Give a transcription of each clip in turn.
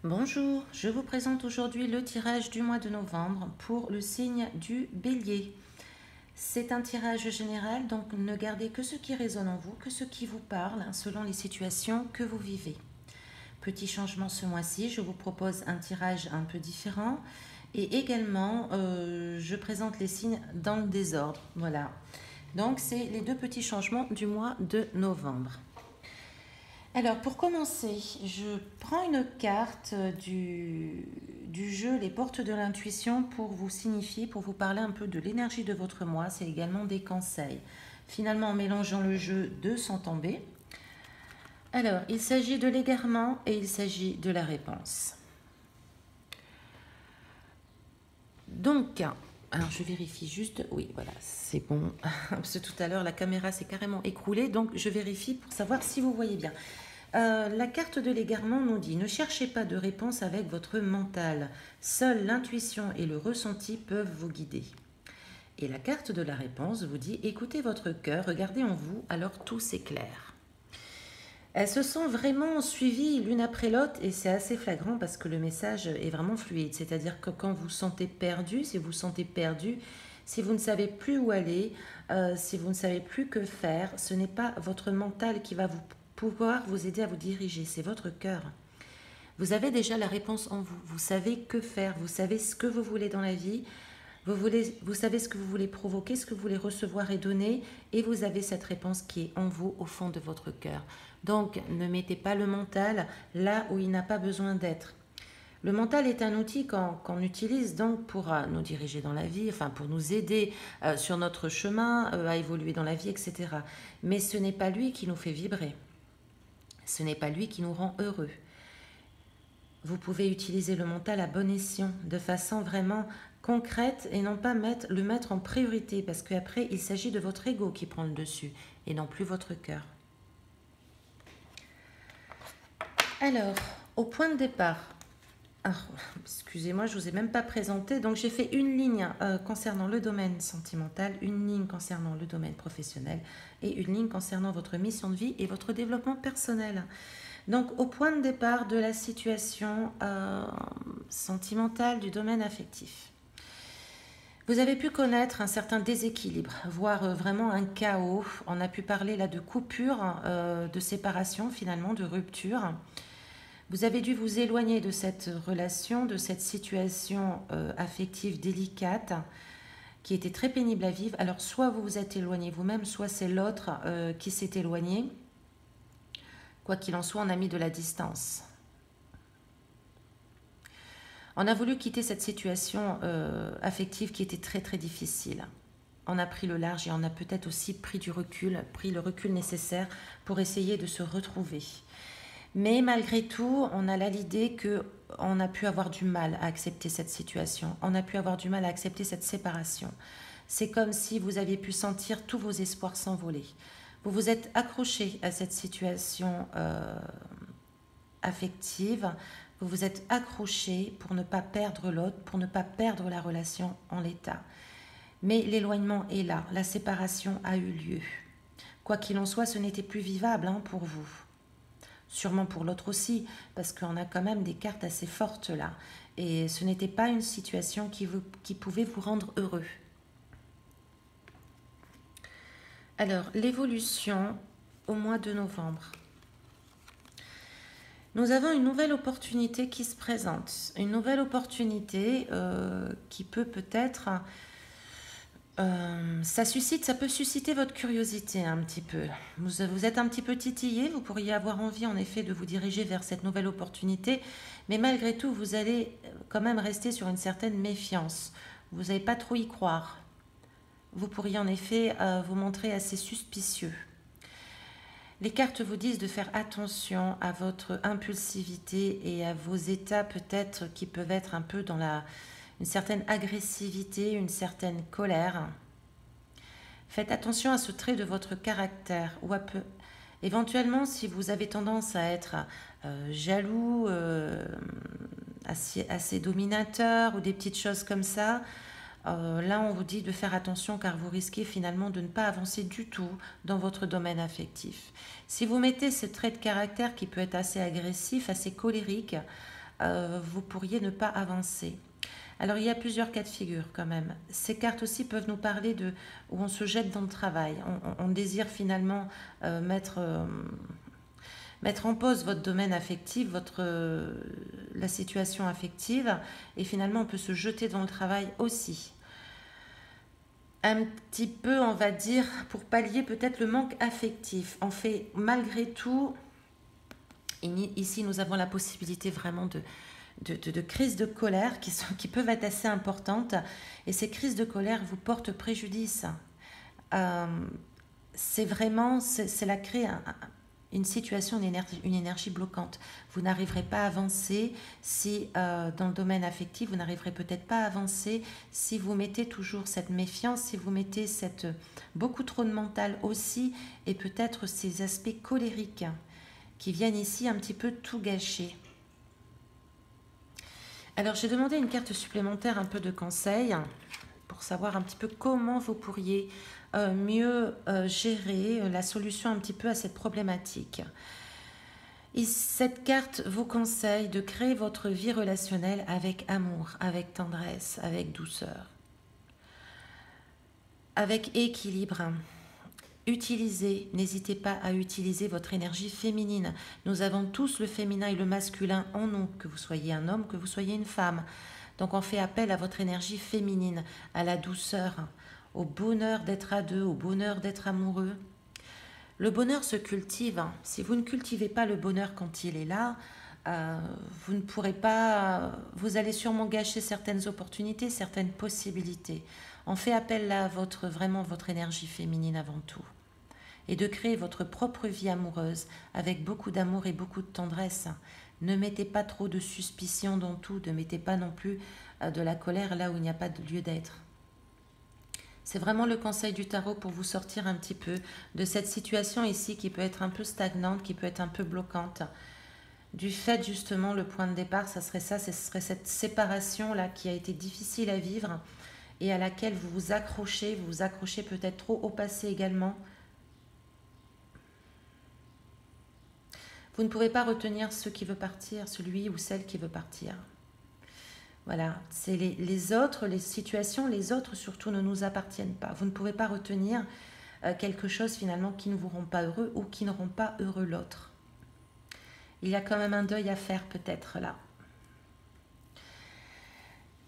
Bonjour, je vous présente aujourd'hui le tirage du mois de novembre pour le signe du Bélier. C'est un tirage général, donc ne gardez que ce qui résonne en vous, que ce qui vous parle, selon les situations que vous vivez. Petit changement ce mois-ci, je vous propose un tirage un peu différent et également je présente les signes dans le désordre. Voilà, donc c'est les deux petits changements du mois de novembre. Alors, pour commencer, je prends une carte du jeu Les Portes de l'Intuition pour vous signifier, pour vous parler un peu de l'énergie de votre mois. C'est également des conseils. Finalement, en mélangeant le jeu, deux sont tombés. Alors, il s'agit de l'égarement et il s'agit de la réponse. Donc, alors je vérifie juste, oui, voilà, c'est bon. Parce que tout à l'heure, la caméra s'est carrément écroulée, donc je vérifie pour savoir si vous voyez bien. La carte de l'égarement nous dit « Ne cherchez pas de réponse avec votre mental. Seule l'intuition et le ressenti peuvent vous guider. » Et la carte de la réponse vous dit « Écoutez votre cœur, regardez en vous, alors tout s'éclaire. » Elles se sont vraiment suivies l'une après l'autre et c'est assez flagrant parce que le message est vraiment fluide. C'est-à-dire que quand vous sentez perdu, si vous sentez perdu, si vous ne savez plus où aller, si vous ne savez plus que faire, ce n'est pas votre mental qui va pouvoir vous aider à vous diriger, c'est votre cœur. Vous avez déjà la réponse en vous, vous savez que faire, vous savez ce que vous voulez dans la vie, vous savez ce que vous voulez provoquer, ce que vous voulez recevoir et donner, et vous avez cette réponse qui est en vous, au fond de votre cœur. Donc, ne mettez pas le mental là où il n'a pas besoin d'être. Le mental est un outil qu'on utilise donc pour nous diriger dans la vie, enfin pour nous aider sur notre chemin, à évoluer dans la vie, etc. Mais ce n'est pas lui qui nous fait vibrer. Ce n'est pas lui qui nous rend heureux. Vous pouvez utiliser le mental à bon escient, de façon vraiment concrète et non pas le mettre en priorité, parce qu'après, il s'agit de votre ego qui prend le dessus et non plus votre cœur. Alors, au point de départ, excusez-moi, je ne vous ai même pas présenté, donc j'ai fait une ligne concernant le domaine sentimental, une ligne concernant le domaine professionnel et une ligne concernant votre mission de vie et votre développement personnel. Donc, au point de départ de la situation sentimentale du domaine affectif. Vous avez pu connaître un certain déséquilibre, voire vraiment un chaos. On a pu parler là de coupure, de séparation finalement, de rupture. Vous avez dû vous éloigner de cette relation, de cette situation affective délicate qui était très pénible à vivre. Alors, soit vous vous êtes éloigné vous-même, soit c'est l'autre qui s'est éloigné. Quoi qu'il en soit, on a mis de la distance. On a voulu quitter cette situation affective qui était très très difficile. On a pris le large et on a peut-être aussi pris du recul, pris le recul nécessaire pour essayer de se retrouver. Mais malgré tout, on a là l'idée qu'on a pu avoir du mal à accepter cette situation. On a pu avoir du mal à accepter cette séparation. C'est comme si vous aviez pu sentir tous vos espoirs s'envoler. Vous vous êtes accroché à cette situation affective, vous vous êtes accroché pour ne pas perdre l'autre, pour ne pas perdre la relation en l'état. Mais l'éloignement est là, la séparation a eu lieu. Quoi qu'il en soit, ce n'était plus vivable pour vous. Sûrement pour l'autre aussi, parce qu'on a quand même des cartes assez fortes là. Et ce n'était pas une situation qui pouvait vous rendre heureux. Alors, l'évolution au mois de novembre. Nous avons une nouvelle opportunité qui se présente. Une nouvelle opportunité qui peut peut-être... ça peut susciter votre curiosité un petit peu. Vous êtes un petit peu titillé, vous pourriez avoir envie en effet de vous diriger vers cette nouvelle opportunité, mais malgré tout, vous allez quand même rester sur une certaine méfiance. Vous n'allez pas trop y croire. Vous pourriez en effet vous montrer assez suspicieux. Les cartes vous disent de faire attention à votre impulsivité et à vos états peut-être qui peuvent être un peu dans une certaine agressivité, une certaine colère. Faites attention à ce trait de votre caractère ou éventuellement si vous avez tendance à être jaloux, assez dominateur ou des petites choses comme ça. Là, on vous dit de faire attention car vous risquez finalement de ne pas avancer du tout dans votre domaine affectif. Si vous mettez ce trait de caractère qui peut être assez agressif, assez colérique, vous pourriez ne pas avancer. Alors, il y a plusieurs cas de figure quand même. Ces cartes aussi peuvent nous parler de où on se jette dans le travail. On désire finalement mettre en pause votre domaine affectif, la situation affective, et finalement on peut se jeter dans le travail aussi. Un petit peu, on va dire, pour pallier peut-être le manque affectif. On fait malgré tout, ici nous avons la possibilité vraiment de crises de colère qui peuvent être assez importantes, et ces crises de colère vous portent préjudice. C'est vraiment, cela crée une situation, une énergie bloquante. Vous n'arriverez pas à avancer si, dans le domaine affectif, vous n'arriverez peut-être pas à avancer si vous mettez toujours cette méfiance, si vous mettez beaucoup trop de mental aussi, et peut-être ces aspects colériques qui viennent ici un petit peu tout gâcher. Alors, j'ai demandé une carte supplémentaire, un peu de conseil, pour savoir un petit peu comment vous pourriez mieux gérer la solution un petit peu à cette problématique. Et cette carte vous conseille de créer votre vie relationnelle avec amour, avec tendresse, avec douceur, avec équilibre. N'hésitez pas à utiliser votre énergie féminine. Nous avons tous le féminin et le masculin en nous, que vous soyez un homme, que vous soyez une femme. Donc on fait appel à votre énergie féminine, à la douceur, au bonheur d'être à deux, au bonheur d'être amoureux. Le bonheur se cultive. Si vous ne cultivez pas le bonheur quand il est là, vous ne pourrez pas, vous allez sûrement gâcher certaines opportunités, certaines possibilités. On fait appel là à vraiment votre énergie féminine avant tout. Et de créer votre propre vie amoureuse avec beaucoup d'amour et beaucoup de tendresse. Ne mettez pas trop de suspicion dans tout, ne mettez pas non plus de la colère là où il n'y a pas de lieu d'être. C'est vraiment le conseil du tarot pour vous sortir un petit peu de cette situation ici qui peut être un peu stagnante, qui peut être un peu bloquante. Du fait justement, le point de départ, ça serait ça, ce serait cette séparation là qui a été difficile à vivre et à laquelle vous vous accrochez peut-être trop au passé également. Vous ne pouvez pas retenir ceux qui veut partir, celui ou celle qui veut partir. Voilà, c'est les autres, les situations, les autres surtout ne nous appartiennent pas. Vous ne pouvez pas retenir quelque chose finalement qui ne vous rend pas heureux ou qui ne rend pas heureux l'autre. Il y a quand même un deuil à faire peut-être là.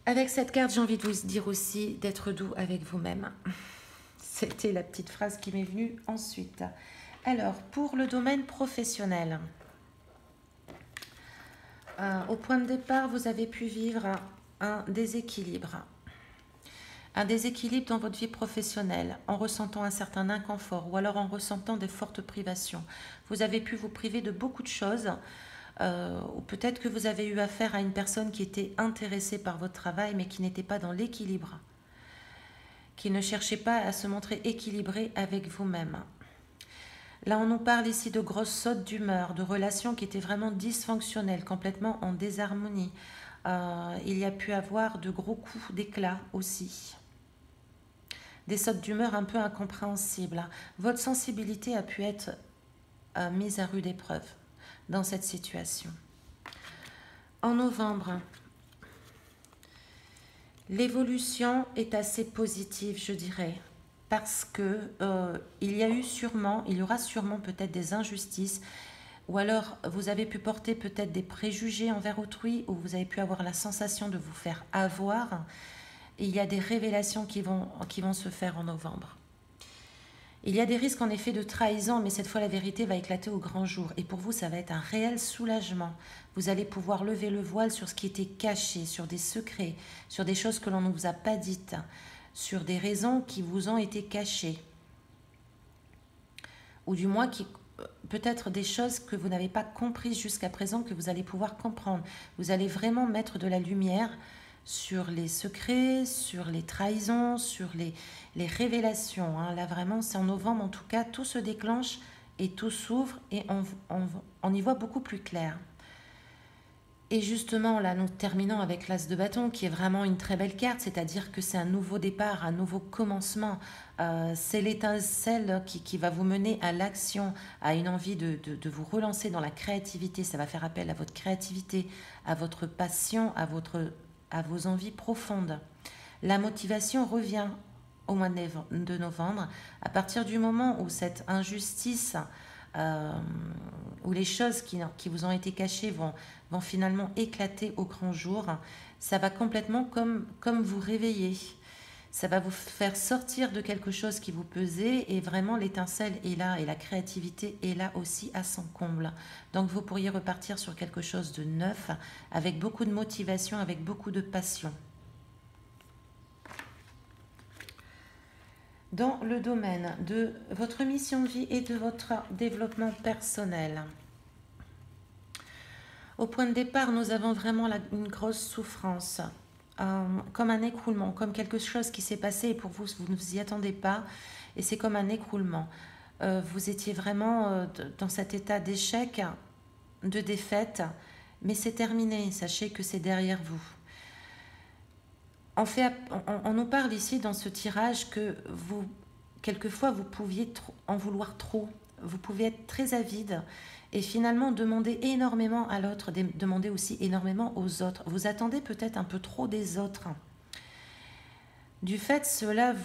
Avec cette carte, j'ai envie de vous dire aussi d'être doux avec vous-même. C'était la petite phrase qui m'est venue ensuite. Alors, pour le domaine professionnel, au point de départ, vous avez pu vivre un déséquilibre. Un déséquilibre dans votre vie professionnelle, en ressentant un certain inconfort ou alors en ressentant des fortes privations. Vous avez pu vous priver de beaucoup de choses, ou peut-être que vous avez eu affaire à une personne qui était intéressée par votre travail mais qui n'était pas dans l'équilibre, qui ne cherchait pas à se montrer équilibré avec vous-même. Là, on nous parle ici de grosses sautes d'humeur, de relations qui étaient vraiment dysfonctionnelles, complètement en désharmonie. Il y a pu avoir de gros coups d'éclat aussi. Des sautes d'humeur un peu incompréhensibles. Votre sensibilité a pu être mise à rude épreuve dans cette situation. En novembre, l'évolution est assez positive, je dirais. Parce que il y aura sûrement peut-être des injustices, ou alors vous avez pu porter peut-être des préjugés envers autrui, ou vous avez pu avoir la sensation de vous faire avoir. Et il y a des révélations qui vont se faire en novembre. Il y a des risques en effet de trahison, mais cette fois la vérité va éclater au grand jour. Et pour vous, ça va être un réel soulagement. Vous allez pouvoir lever le voile sur ce qui était caché, sur des secrets, sur des choses que l'on ne vous a pas dites, sur des raisons qui vous ont été cachées, ou du moins peut-être des choses que vous n'avez pas comprises jusqu'à présent, que vous allez pouvoir comprendre. Vous allez vraiment mettre de la lumière sur les secrets, sur les trahisons, sur les révélations. Là vraiment, c'est en novembre en tout cas, tout se déclenche et tout s'ouvre et on y voit beaucoup plus clair. Et justement, là, nous terminons avec l'As de bâton, qui est vraiment une très belle carte, c'est-à-dire que c'est un nouveau départ, un nouveau commencement. C'est l'étincelle qui va vous mener à l'action, à une envie de vous relancer dans la créativité. Ça va faire appel à votre créativité, à votre passion, à vos envies profondes. La motivation revient au mois de novembre, à partir du moment où cette injustice, euh, où les choses qui vous ont été cachées vont finalement éclater au grand jour, ça va complètement comme vous réveiller. Ça va vous faire sortir de quelque chose qui vous pesait et vraiment l'étincelle est là et la créativité est là aussi à son comble. Donc vous pourriez repartir sur quelque chose de neuf avec beaucoup de motivation, avec beaucoup de passion. Dans le domaine de votre mission de vie et de votre développement personnel. Au point de départ, nous avons vraiment une grosse souffrance, comme un écroulement, comme quelque chose qui s'est passé et pour vous, vous ne vous y attendez pas, et c'est comme un écroulement. Vous étiez vraiment dans cet état d'échec, de défaite, mais c'est terminé, sachez que c'est derrière vous. On nous parle ici dans ce tirage que quelquefois, vous pouviez en vouloir trop. Vous pouvez être très avide et finalement demander énormément à l'autre, demander aussi énormément aux autres. Vous attendez peut-être un peu trop des autres. Du fait, cela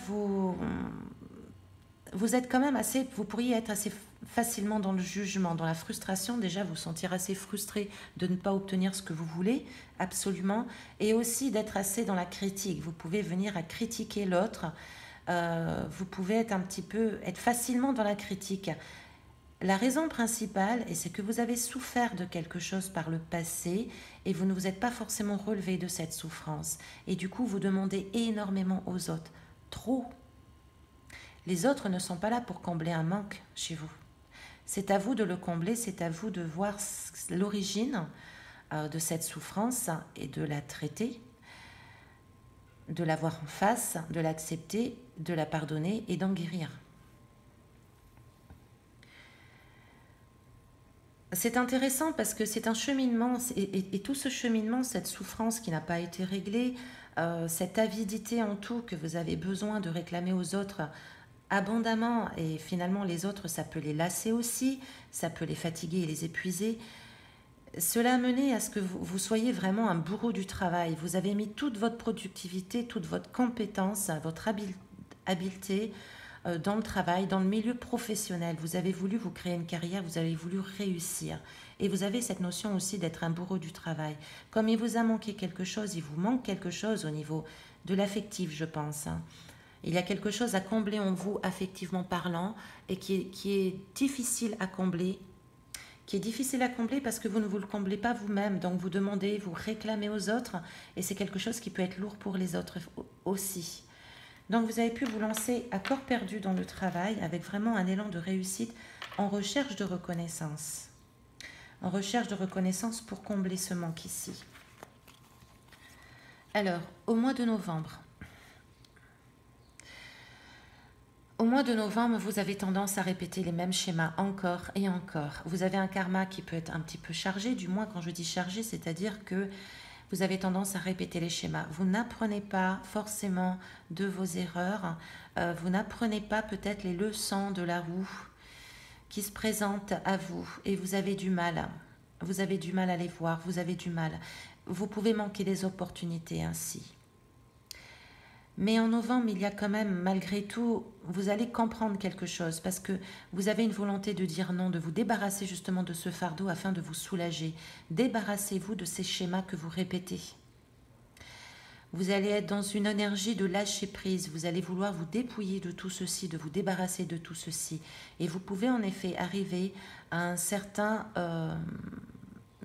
vous êtes quand même assez, vous pourriez être assez facilement dans le jugement, dans la frustration. Déjà, vous sentir assez frustré de ne pas obtenir ce que vous voulez, absolument, et aussi d'être assez dans la critique. Vous pouvez venir à critiquer l'autre. Vous pouvez être facilement dans la critique. La raison principale, et c'est que vous avez souffert de quelque chose par le passé et vous ne vous êtes pas forcément relevé de cette souffrance. Et du coup, vous demandez énormément aux autres. Trop. Les autres ne sont pas là pour combler un manque chez vous. C'est à vous de le combler, c'est à vous de voir l'origine de cette souffrance et de la traiter, de la voir en face, de l'accepter, de la pardonner et d'en guérir. C'est intéressant parce que c'est un cheminement et tout ce cheminement, cette souffrance qui n'a pas été réglée, cette avidité en tout que vous avez besoin de réclamer aux autres abondamment et finalement les autres, ça peut les lasser aussi, ça peut les fatiguer et les épuiser. Cela a mené à ce que vous soyez vraiment un bourreau du travail. Vous avez mis toute votre productivité, toute votre compétence, votre habileté dans le travail, dans le milieu professionnel. Vous avez voulu vous créer une carrière, vous avez voulu réussir. Et vous avez cette notion aussi d'être un bourreau du travail. Comme il vous a manqué quelque chose, il vous manque quelque chose au niveau de l'affectif, je pense. Il y a quelque chose à combler en vous, affectivement parlant, et qui est difficile à combler. Qui est difficile à combler parce que vous ne vous le comblez pas vous-même. Donc vous demandez, vous réclamez aux autres, et c'est quelque chose qui peut être lourd pour les autres aussi. Donc vous avez pu vous lancer à corps perdu dans le travail avec vraiment un élan de réussite en recherche de reconnaissance. En recherche de reconnaissance pour combler ce manque ici. Alors, au mois de novembre. Au mois de novembre, vous avez tendance à répéter les mêmes schémas encore et encore. Vous avez un karma qui peut être un petit peu chargé, du moins quand je dis chargé, c'est-à-dire que vous avez tendance à répéter les schémas. Vous n'apprenez pas forcément de vos erreurs. Vous n'apprenez pas peut-être les leçons de la roue qui se présentent à vous. Et vous avez du mal. Vous avez du mal à les voir. Vous avez du mal. Vous pouvez manquer des opportunités ainsi. Mais en novembre, il y a quand même, malgré tout, vous allez comprendre quelque chose parce que vous avez une volonté de dire non, de vous débarrasser justement de ce fardeau afin de vous soulager. Débarrassez-vous de ces schémas que vous répétez. Vous allez être dans une énergie de lâcher prise. Vous allez vouloir vous dépouiller de tout ceci, de vous débarrasser de tout ceci. Et vous pouvez en effet arriver à une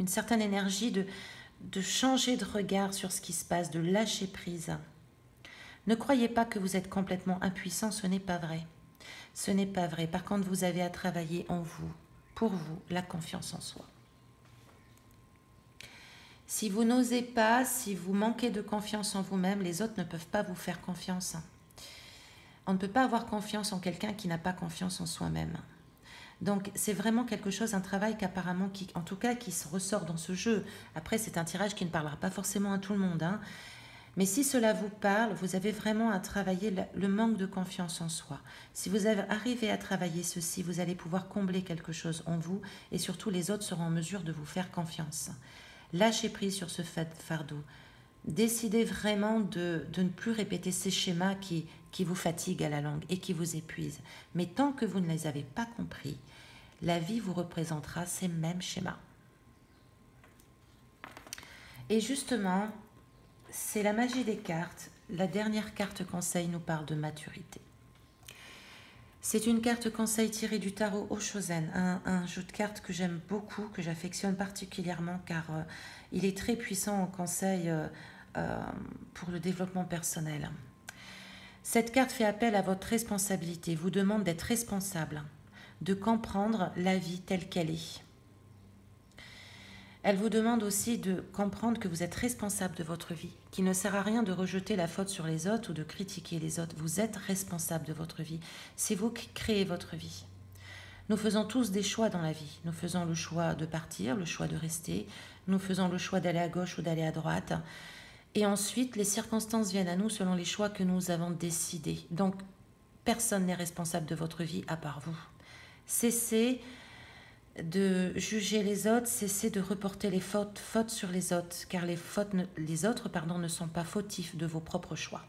certaine énergie de changer de regard sur ce qui se passe, de lâcher prise. Ne croyez pas que vous êtes complètement impuissant, ce n'est pas vrai. Ce n'est pas vrai. Par contre, vous avez à travailler en vous, pour vous, la confiance en soi. Si vous n'osez pas, si vous manquez de confiance en vous-même, les autres ne peuvent pas vous faire confiance. On ne peut pas avoir confiance en quelqu'un qui n'a pas confiance en soi-même. Donc c'est vraiment quelque chose, un travail qu'apparemment, en tout cas, qui se ressort dans ce jeu. Après, c'est un tirage qui ne parlera pas forcément à tout le monde, hein. Mais si cela vous parle, vous avez vraiment à travailler le manque de confiance en soi. Si vous arrivez à travailler ceci, vous allez pouvoir combler quelque chose en vous et surtout les autres seront en mesure de vous faire confiance. Lâchez prise sur ce fardeau. Décidez vraiment de ne plus répéter ces schémas qui vous fatiguent à la longue et qui vous épuisent. Mais tant que vous ne les avez pas compris, la vie vous représentera ces mêmes schémas. Et justement, c'est la magie des cartes. La dernière carte conseil nous parle de maturité. C'est une carte conseil tirée du tarot Oshozen, un jeu de cartes que j'aime beaucoup, que j'affectionne particulièrement car il est très puissant en conseil pour le développement personnel. Cette carte fait appel à votre responsabilité, vous demande d'être responsable, de comprendre la vie telle qu'elle est. Elle vous demande aussi de comprendre que vous êtes responsable de votre vie, qu'il ne sert à rien de rejeter la faute sur les autres ou de critiquer les autres. Vous êtes responsable de votre vie. C'est vous qui créez votre vie. Nous faisons tous des choix dans la vie. Nous faisons le choix de partir, le choix de rester. Nous faisons le choix d'aller à gauche ou d'aller à droite. Et ensuite, les circonstances viennent à nous selon les choix que nous avons décidés. Donc, personne n'est responsable de votre vie à part vous. Cessez de juger les autres, cessez de reporter les fautes sur les autres, car les autres ne sont pas fautifs de vos propres choix.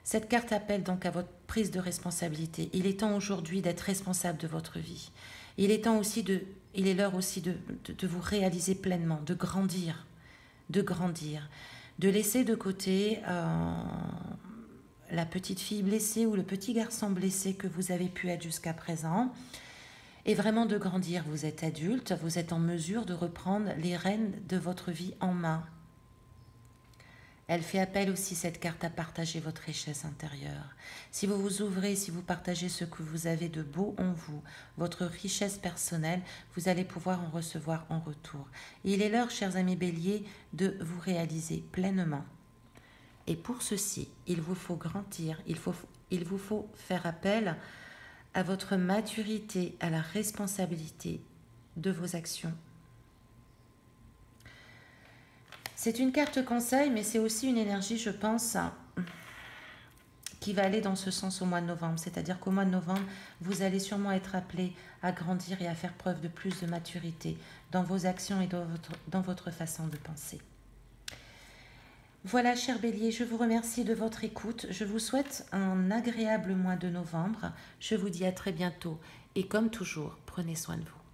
Cette carte appelle donc à votre prise de responsabilité. Il est temps aujourd'hui d'être responsable de votre vie. Il est l'heure aussi de vous réaliser pleinement, de grandir, de laisser de côté la petite fille blessée ou le petit garçon blessé que vous avez pu être jusqu'à présent, et vraiment de grandir. Vous êtes adulte, vous êtes en mesure de reprendre les rênes de votre vie en main. Elle fait appel aussi, cette carte, à partager votre richesse intérieure. Si vous vous ouvrez, si vous partagez ce que vous avez de beau en vous, votre richesse personnelle, vous allez pouvoir en recevoir en retour. Et il est l'heure, chers amis béliers, de vous réaliser pleinement. Et pour ceci, il vous faut grandir, il vous faut faire appel à votre maturité, à la responsabilité de vos actions. C'est une carte conseil, mais c'est aussi une énergie, je pense, qui va aller dans ce sens au mois de novembre. C'est-à-dire qu'au mois de novembre, vous allez sûrement être appelé à grandir et à faire preuve de plus de maturité dans vos actions et dans votre façon de penser. Voilà, chers béliers, je vous remercie de votre écoute. Je vous souhaite un agréable mois de novembre. Je vous dis à très bientôt et comme toujours, prenez soin de vous.